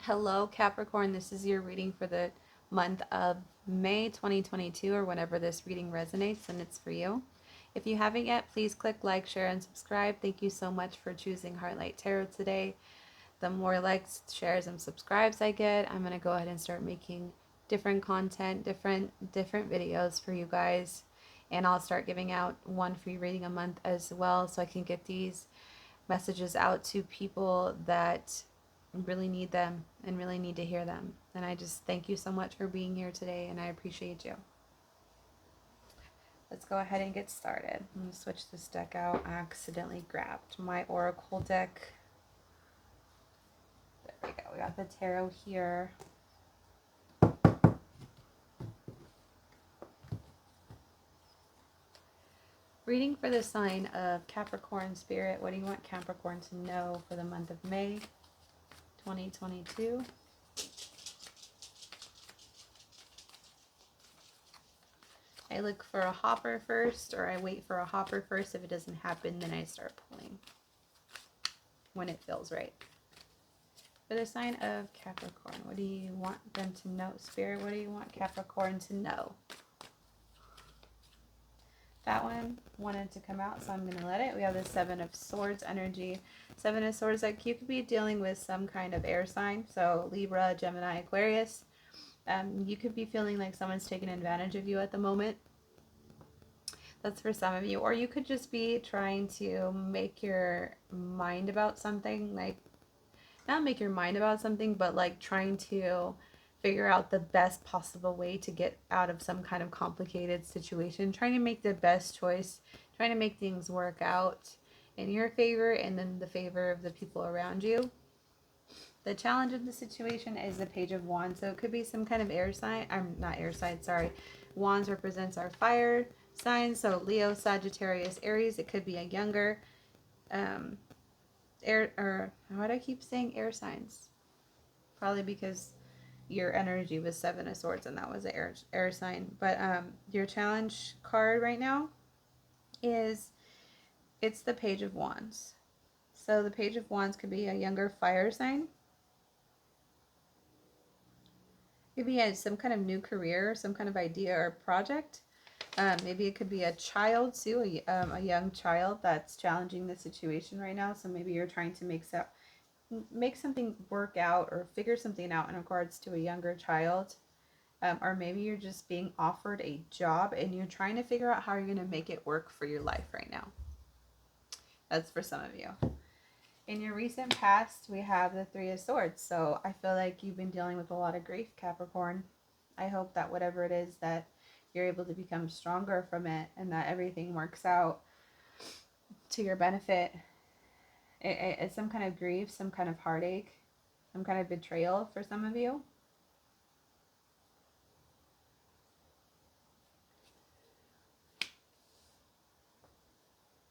Hello, Capricorn. This is your reading for the month of May 2022, or whenever this reading resonates, and it's for you. If you haven't yet, please click like, share, and subscribe. Thank you so much for choosing Heartlight Tarot today. The more likes, shares, and subscribes I get, I'm going to go ahead and start making different content, different videos for you guys. And I'll start giving out one free reading a month as well, so I can get these messages out to people that really need them and really need to hear them. And I just thank you so much for being here today, and I appreciate you. Let's go ahead and get started. I'm going to switch this deck out. I accidentally grabbed my Oracle deck. There we go. We got the tarot here. Reading for the sign of Capricorn, Spirit. What do you want Capricorn to know for the month of May 2022? I look for a hopper first, or I wait for a hopper first. If it doesn't happen, then I start pulling when it feels right. For the sign of Capricorn, what do you want them to know? Spirit, what do you want Capricorn to know? That one wanted to come out, so I'm going to let it. We have the Seven of Swords energy. Seven of Swords, like you could be dealing with some kind of air sign. So Libra, Gemini, Aquarius. You could be feeling like someone's taking advantage of you at the moment. That's for some of you. Or you could just be trying to make your mind about something. Like, not make your mind about something, but like trying to figure out the best possible way to get out of some kind of complicated situation. Trying to make the best choice. Trying to make things work out in your favor and then the favor of the people around you. The challenge of the situation is the Page of Wands. So it could be some kind of air sign. Not air sign, sorry. Wands represents our fire signs. So Leo, Sagittarius, Aries. It could be a younger air, or why do I keep saying air signs? Probably because your energy was Seven of Swords and that was an air sign. But your challenge card right now is, it's the Page of Wands. So the Page of Wands could be a younger fire sign. Maybe he has some kind of new career, some kind of idea or project. Maybe it could be a child too, a young child that's challenging the situation right now. So maybe you're trying to make something work out or figure something out in regards to a younger child. Or maybe you're just being offered a job and you're trying to figure out how you're going to make it work for your life right now. That's for some of you. In your recent past, we have the Three of Swords. So I feel like you've been dealing with a lot of grief, Capricorn. I hope that whatever it is, that you're able to become stronger from it and that everything works out to your benefit. It's some kind of grief, some kind of heartache, some kind of betrayal for some of you.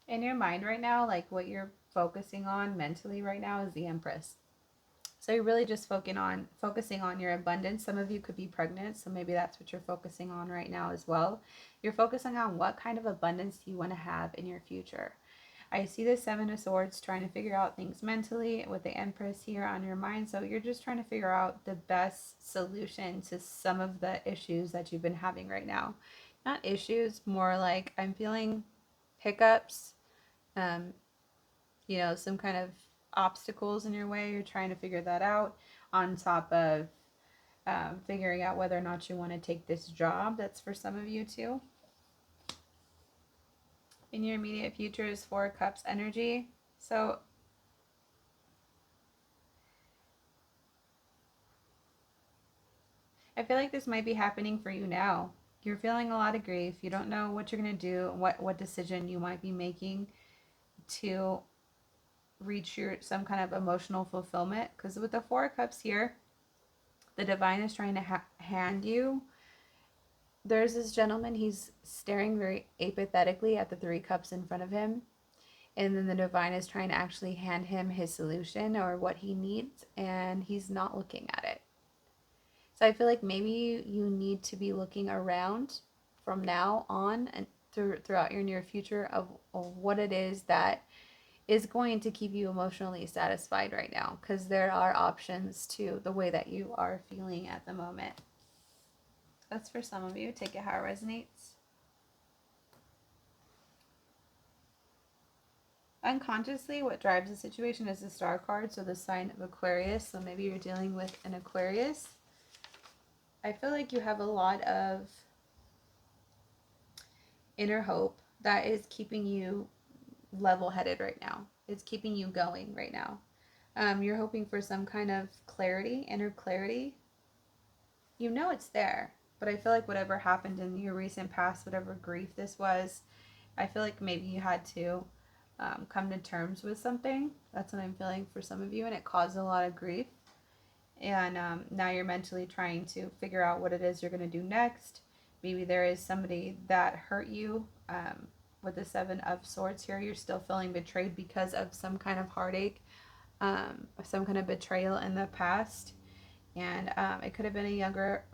In your mind right now, like what you're focusing on mentally right now is the Empress. So you're really just focusing on your abundance. Some of you could be pregnant, so maybe that's what you're focusing on right now as well. You're focusing on what kind of abundance you want to have in your future. I see the Seven of Swords trying to figure out things mentally with the Empress here on your mind. So you're just trying to figure out the best solution to some of the issues that you've been having right now. Not issues, more like I'm feeling hiccups, some kind of obstacles in your way. You're trying to figure that out on top of figuring out whether or not you want to take this job. That's for some of you too. In your immediate future is Four of Cups energy. So I feel like this might be happening for you now. You're feeling a lot of grief. You don't know what you're going to do, what decision you might be making to reach some kind of emotional fulfillment. Because with the Four of Cups here, the divine is trying to hand you. There's this gentleman, he's staring very apathetically at the Three Cups in front of him. And then the divine is trying to actually hand him his solution or what he needs, and he's not looking at it. So I feel like maybe you need to be looking around from now on and throughout your near future of what it is that is going to keep you emotionally satisfied right now, because there are options to the way that you are feeling at the moment. That's for some of you. Take it how it resonates. Unconsciously, what drives the situation is the star card, so the sign of Aquarius. So maybe you're dealing with an Aquarius. I feel like you have a lot of inner hope that is keeping you level-headed right now. It's keeping you going right now. You're hoping for some kind of clarity, inner clarity. You know it's there, but I feel like whatever happened in your recent past, whatever grief this was, I feel like maybe you had to come to terms with something. That's what I'm feeling for some of you, and it caused a lot of grief. And now you're mentally trying to figure out what it is you're going to do next. Maybe there is somebody that hurt you. With the Seven of Swords here, you're still feeling betrayed because of some kind of heartache, some kind of betrayal in the past. And it could have been a younger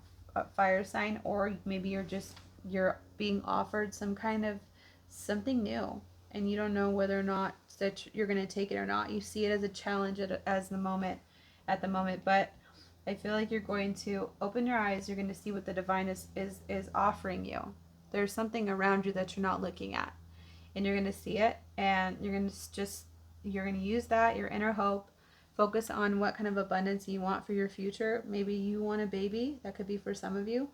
fire sign, or maybe you're being offered some kind of something new, and you don't know whether or not that you're going to take it or not. You see it as a challenge as the moment at the moment, but I feel like you're going to open your eyes. You're going to see what the divine is offering you. There's something around you that you're not looking at, and you're going to see it, and you're going to use that, your inner hope. Focus on what kind of abundance you want for your future. Maybe you want a baby. That could be for some of you.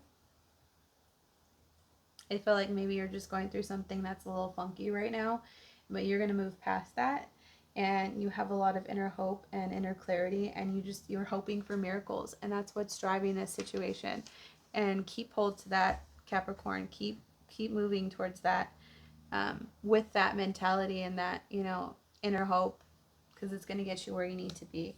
I feel like maybe you're just going through something that's a little funky right now, but you're going to move past that, and you have a lot of inner hope and inner clarity, and you're hoping for miracles, and that's what's driving this situation. And keep hold to that, Capricorn. Keep moving towards that, with that mentality and that, inner hope, because it's going to get you where you need to be.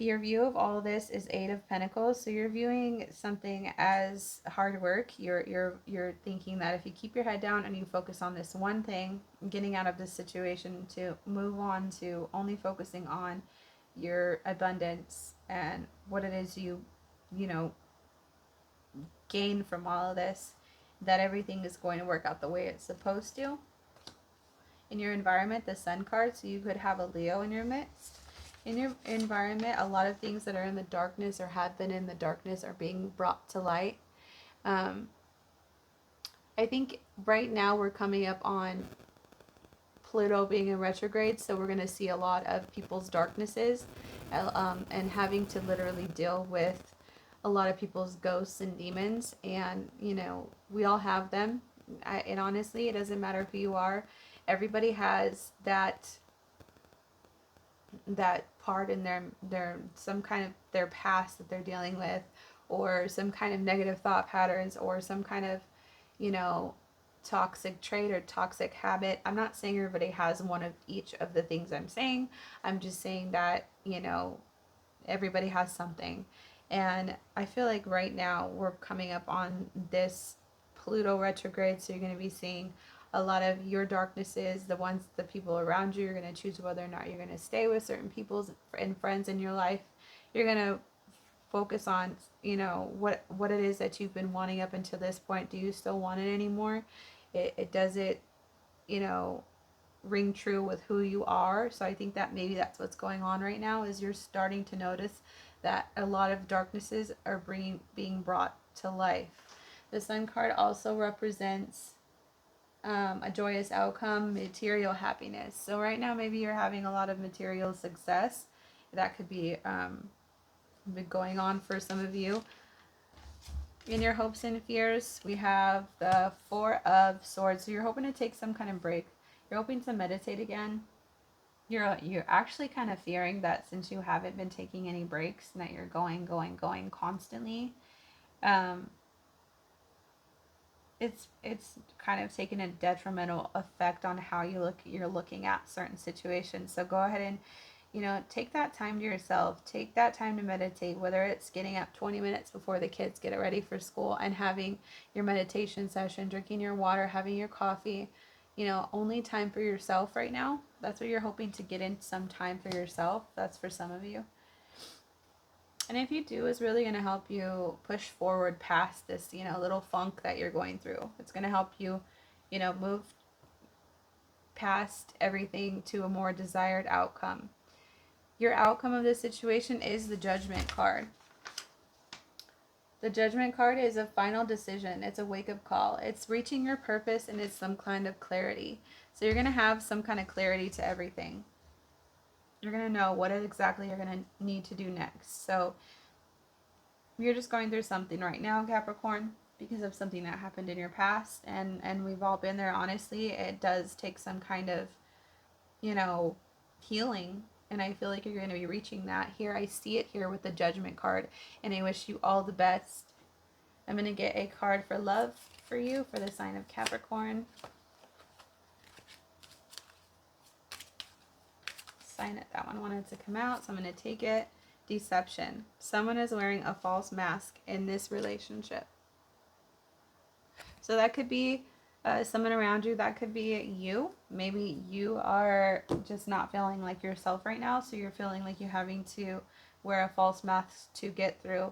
Your view of all of this is Eight of Pentacles. So you're viewing something as hard work. You're thinking that if you keep your head down and you focus on this one thing, getting out of this situation, to move on to only focusing on your abundance and what it is you gain from all of this, that everything is going to work out the way it's supposed to. In your environment, the Sun card, so you could have a Leo in your midst. In your environment, a lot of things that are in the darkness or have been in the darkness are being brought to light. I think right now we're coming up on Pluto being in retrograde, so we're going to see a lot of people's darknesses, and having to literally deal with a lot of people's ghosts and demons. And, we all have them. And honestly, it doesn't matter who you are. Everybody has that part in their some kind of their past that they're dealing with, or some kind of negative thought patterns, or some kind of toxic trait or toxic habit. I'm not saying everybody has one of each of the things I'm saying. I'm just saying that everybody has something. And I feel like right now we're coming up on this Pluto retrograde, so you're going to be seeing a lot of your darknesses, the people around you. You're going to choose whether or not you're going to stay with certain people and friends in your life. You're going to focus on, what it is that you've been wanting up until this point. Do you still want it anymore? Does it, ring true with who you are? So I think that maybe that's what's going on right now, is you're starting to notice that a lot of darknesses are being brought to life. The Sun card also represents a joyous outcome, material happiness. So right now, maybe you're having a lot of material success. That could be been going on for some of you. In your hopes and fears, we have the Four of Swords. So you're hoping to take some kind of break. You're hoping to meditate again. You're actually kind of fearing that since you haven't been taking any breaks, and that you're going constantly. It's kind of taken a detrimental effect on how you're looking at certain situations. So go ahead and take that time to yourself. Take that time to meditate, whether it's getting up 20 minutes before the kids get ready for school and having your meditation session, drinking your water, having your coffee. Only time for yourself right now. That's what you're hoping to get in, some time for yourself. That's for some of you. And if you do, it's really going to help you push forward past this, little funk that you're going through. It's going to help you, move past everything to a more desired outcome. Your outcome of this situation is the Judgment card. The Judgment card is a final decision. It's a wake-up call. It's reaching your purpose, and it's some kind of clarity. So you're going to have some kind of clarity to everything. You're going to know what exactly you're going to need to do next. So you're just going through something right now, Capricorn, because of something that happened in your past. And we've all been there. Honestly, it does take some kind of, healing. And I feel like you're going to be reaching that here. I see it here with the Judgment card. And I wish you all the best. I'm going to get a card for love for you for the sign of Capricorn. Sign it. That one wanted to come out, so I'm going to take it. Deception. Someone is wearing a false mask in this relationship. So that could be someone around you. That could be you. Maybe you are just not feeling like yourself right now, so you're feeling like you're having to wear a false mask to get through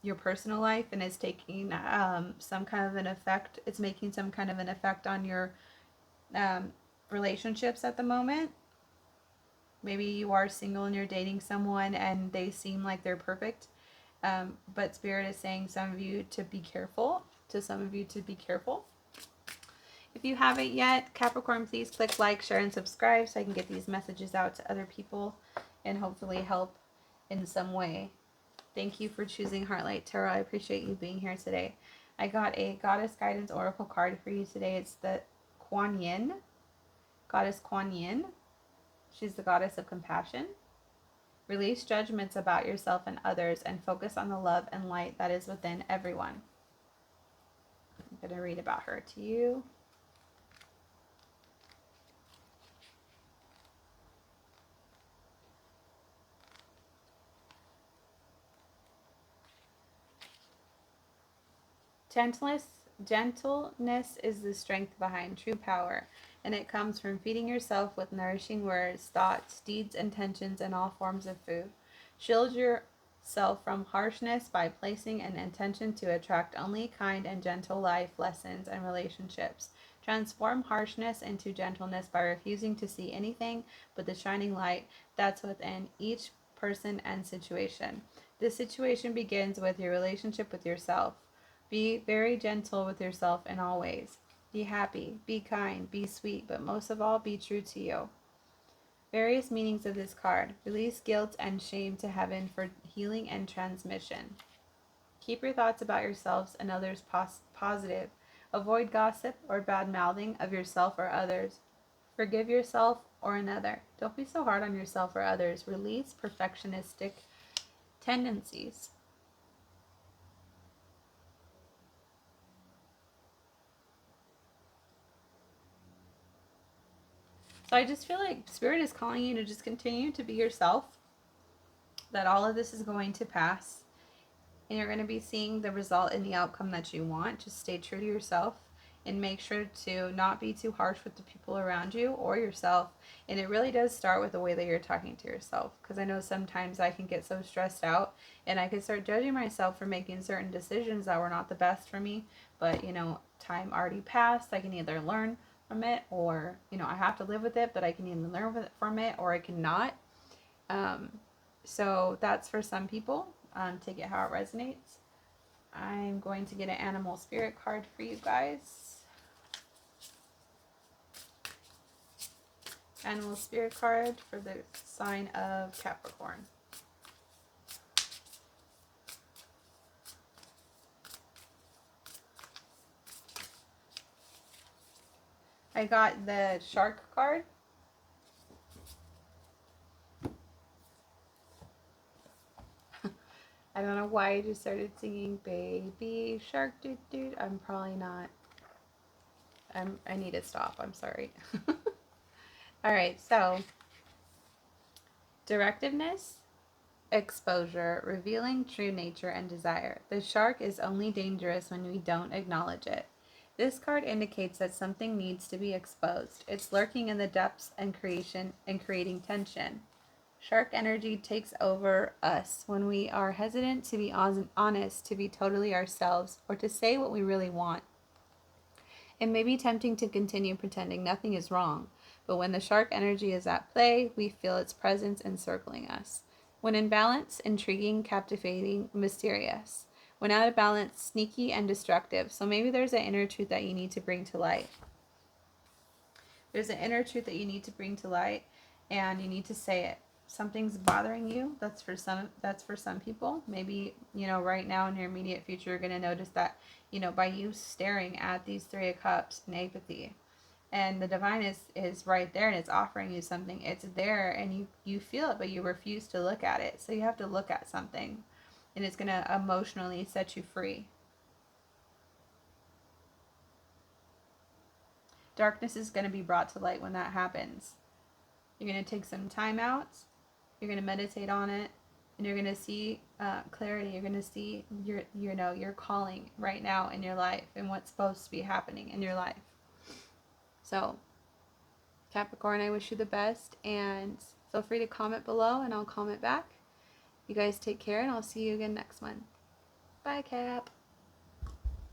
your personal life, and it's taking some kind of an effect. It's making some kind of an effect on your relationships at the moment. Maybe you are single and you're dating someone and they seem like they're perfect, but Spirit is saying some of you to be careful. If you haven't yet, Capricorn, please click like, share, and subscribe so I can get these messages out to other people and hopefully help in some way. Thank you for choosing Heartlight Tarot. I appreciate you being here today. I got a Goddess Guidance Oracle card for you today. It's the Kuan Yin. Goddess Kuan Yin. She's the goddess of compassion. Release judgments about yourself and others and focus on the love and light that is within everyone. I'm going to read about her to you. Gentleness is the strength behind true power, and it comes from feeding yourself with nourishing words, thoughts, deeds, intentions, and all forms of food. Shield yourself from harshness by placing an intention to attract only kind and gentle life lessons and relationships. Transform harshness into gentleness by refusing to see anything but the shining light that's within each person and situation. This situation begins with your relationship with yourself. Be very gentle with yourself in all ways. Be happy, be kind, be sweet, but most of all, be true to you. Various meanings of this card. Release guilt and shame to heaven for healing and transmission. Keep your thoughts about yourselves and others positive. Avoid gossip or bad mouthing of yourself or others. Forgive yourself or another. Don't be so hard on yourself or others. Release perfectionistic tendencies. So I just feel like Spirit is calling you to just continue to be yourself, that all of this is going to pass, and you're going to be seeing the result and the outcome that you want. Just stay true to yourself and make sure to not be too harsh with the people around you or yourself. And it really does start with the way that you're talking to yourself, because I know sometimes I can get so stressed out and I can start judging myself for making certain decisions that were not the best for me. But, time already passed. I can either learn from it, or I have to live with it, but I can either learn from it or I cannot. So that's for some people. Take it how it resonates. I'm going to get an animal spirit card for you guys. Animal spirit card for the sign of Capricorn. I got the shark card. I don't know why I just started singing Baby Shark Doo Doo. I'm probably not. I need to stop. I'm sorry. Alright, so directiveness, exposure, revealing true nature and desire. The shark is only dangerous when we don't acknowledge it. This card indicates that something needs to be exposed. It's lurking in the depths and creating tension. Shark energy takes over us when we are hesitant to be honest, to be totally ourselves, or to say what we really want. It may be tempting to continue pretending nothing is wrong, but when the shark energy is at play, we feel its presence encircling us. When in balance, intriguing, captivating, mysterious. When out of balance, sneaky and destructive. So maybe there's an inner truth that you need to bring to light. There's an inner truth that you need to bring to light, and you need to say it. Something's bothering you. That's for some people. Maybe, right now in your immediate future, you're going to notice that, by you staring at these 3 of Cups in apathy, and the divine is right there, and it's offering you something. It's there, and you feel it, but you refuse to look at it. So you have to look at something, and it's going to emotionally set you free. Darkness is going to be brought to light when that happens. You're going to take some time out. You're going to meditate on it, and you're going to see clarity. You're going to see your calling right now in your life and what's supposed to be happening in your life. So, Capricorn, I wish you the best, and feel free to comment below, and I'll comment back. You guys take care, and I'll see you again next month. Bye, Cap.